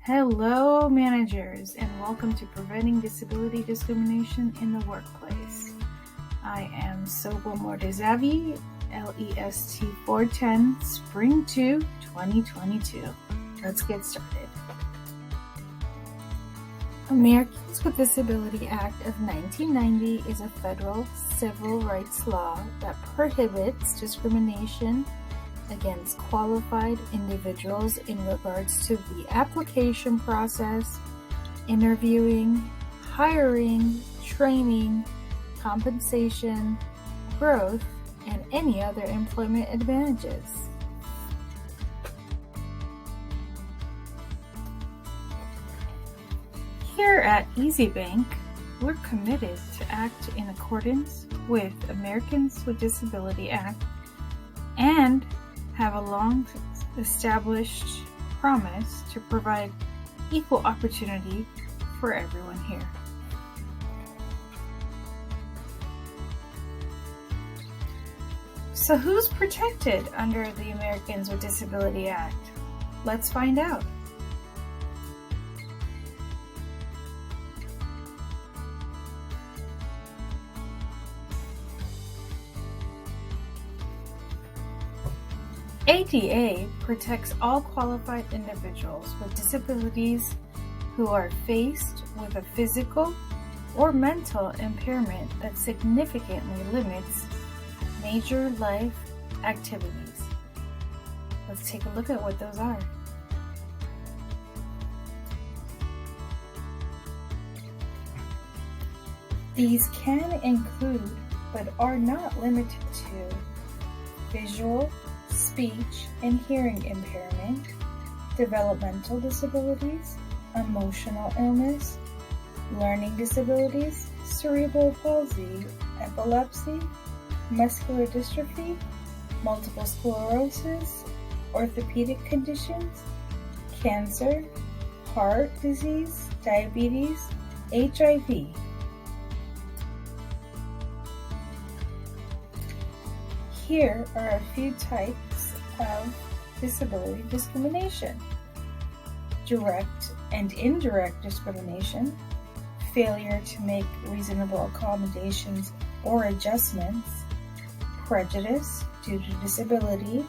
Hello, managers, and welcome to Preventing Disability Discrimination in the Workplace. I am Sobel Mordezavi, LEST 410, Spring 2, 2022. Let's get started. Americans with Disability Act of 1990 is a federal civil rights law that prohibits discrimination against qualified individuals in regards to the application process, interviewing, hiring, training, compensation, growth, and any other employment advantages. Here at EasyBank, we're committed to act in accordance with Americans with Disability Act and have a long-established promise to provide equal opportunity for everyone here. So who's protected under the Americans with Disability Act? Let's find out. ADA protects all qualified individuals with disabilities who are faced with a physical or mental impairment that significantly limits major life activities. Let's take a look at what those are. These can include, but are not limited to, visual, speech and hearing impairment, developmental disabilities, emotional illness, learning disabilities, cerebral palsy, epilepsy, muscular dystrophy, multiple sclerosis, orthopedic conditions, cancer, heart disease, diabetes, HIV. Here are a few types of disability discrimination: direct and indirect discrimination, failure to make reasonable accommodations or adjustments, prejudice due to disability,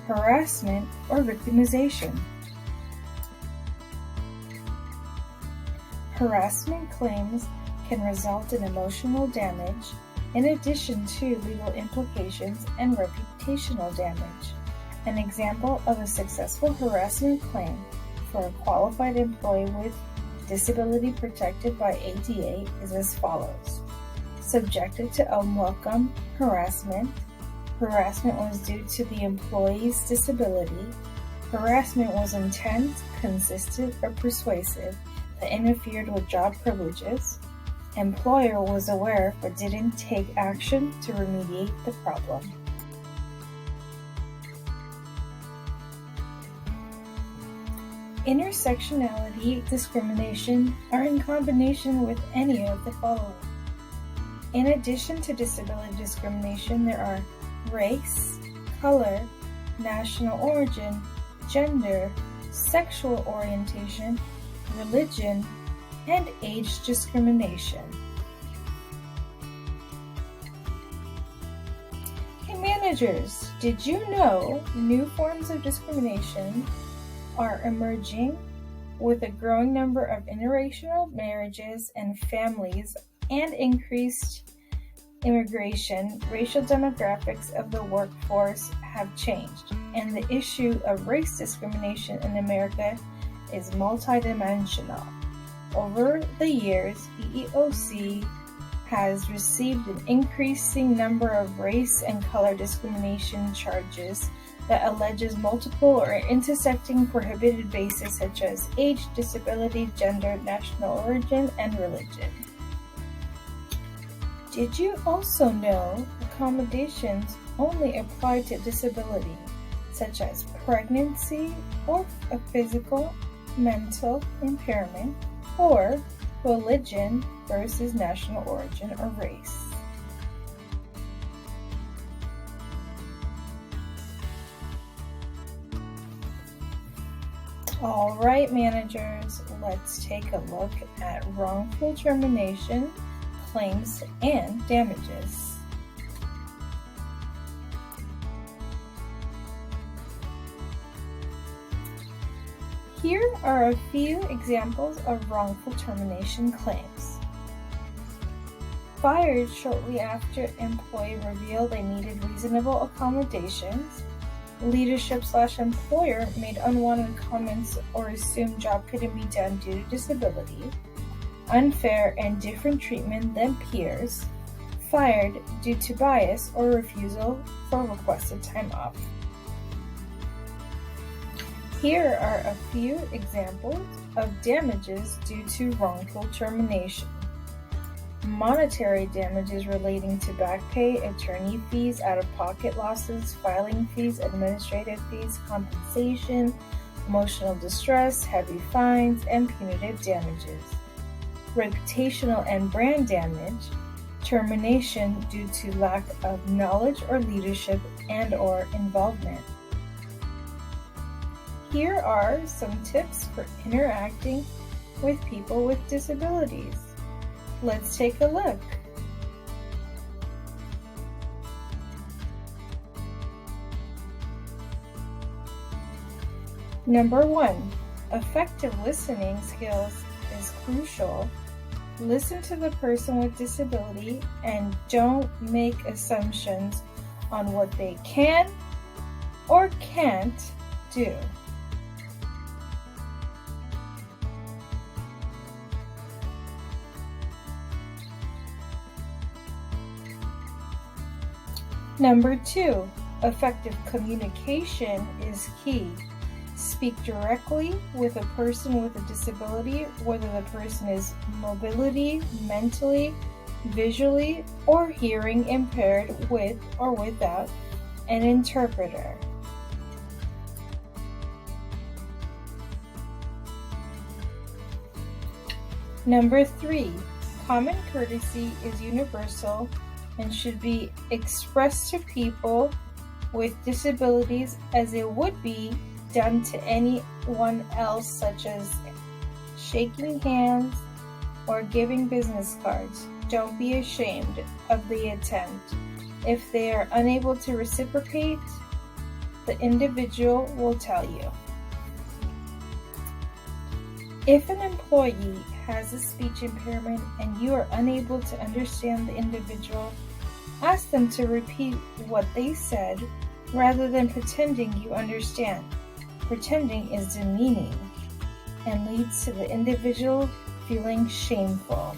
harassment or victimization. Harassment claims can result in emotional damage in addition to legal implications and reputational damage. An example of a successful harassment claim for a qualified employee with disability protected by ADA is as follows. Subjected to unwelcome harassment. Harassment was due to the employee's disability. Harassment was intense, consistent, or persuasive that interfered with job privileges. Employer was aware but didn't take action to remediate the problem. Intersectionality discrimination are in combination with any of the following. In addition to disability discrimination, there are race, color, national origin, gender, sexual orientation, religion, and age discrimination. Hey managers, did you know new forms of discrimination are emerging with a growing number of interracial marriages and families and increased immigration? Racial demographics of the workforce have changed, and the issue of race discrimination in America is multidimensional. Over the years, EEOC has received an increasing number of race and color discrimination charges that alleges multiple or intersecting prohibited bases such as age, disability, gender, national origin, and religion. Did you also know accommodations only apply to disability, such as pregnancy or a physical, mental impairment, or religion versus national origin or race? All right, managers, let's take a look at wrongful termination, claims, and damages. Here are a few examples of wrongful termination claims. Fired shortly after employee revealed they needed reasonable accommodations. Leadership/employer made unwanted comments or assumed job couldn't be done due to disability. Unfair and different treatment than peers. Fired due to bias or refusal for requested time off. Here are a few examples of damages due to wrongful termination. Monetary damages relating to back pay, attorney fees, out-of-pocket losses, filing fees, administrative fees, compensation, emotional distress, heavy fines, and punitive damages. Reputational and brand damage, termination due to lack of knowledge or leadership and/or involvement. Here are some tips for interacting with people with disabilities. Let's take a look. Number 1, effective listening skills is crucial. Listen to the person with disability and don't make assumptions on what they can or can't do. Number 2, effective communication is key. Speak directly with a person with a disability, whether the person is mobility, mentally, visually, or hearing impaired with or without an interpreter. Number 3, common courtesy is universal and should be expressed to people with disabilities as it would be done to anyone else, such as shaking hands or giving business cards. Don't be ashamed of the attempt. If they are unable to reciprocate, the individual will tell you. If an employee has a speech impairment and you are unable to understand the individual, ask them to repeat what they said rather than pretending you understand. Pretending is demeaning and leads to the individual feeling shameful.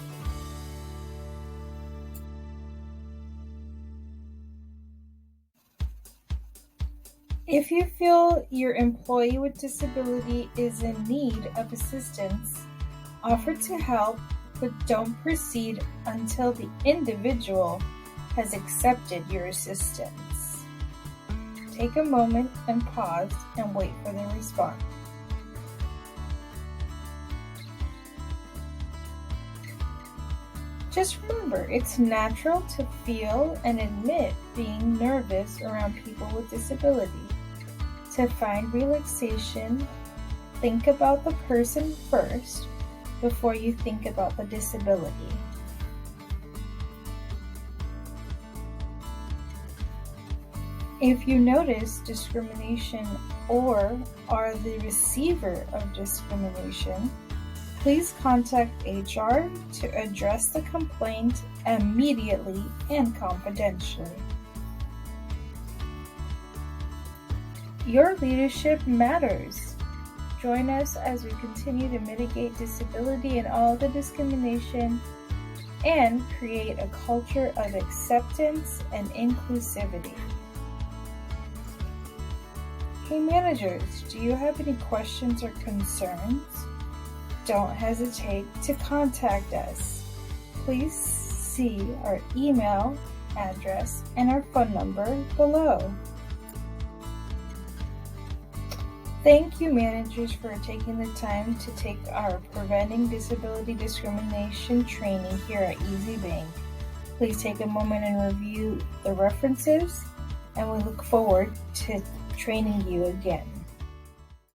If you feel your employee with disability is in need of assistance, offer to help, but don't proceed until the individual has accepted your assistance. Take a moment and pause and wait for the response. Just remember, it's natural to feel and admit being nervous around people with disability. To find relaxation, think about the person first before you think about the disability. If you notice discrimination or are the receiver of discrimination, please contact HR to address the complaint immediately and confidentially. Your leadership matters. Join us as we continue to mitigate disability and all the discrimination and create a culture of acceptance and inclusivity. Hey managers, do you have any questions or concerns? Don't hesitate to contact us. Please see our email address and our phone number below. Thank you, managers, for taking the time to take our Preventing Disability Discrimination training here at Easy Bank. Please take a moment and review the references, and we look forward to training you again.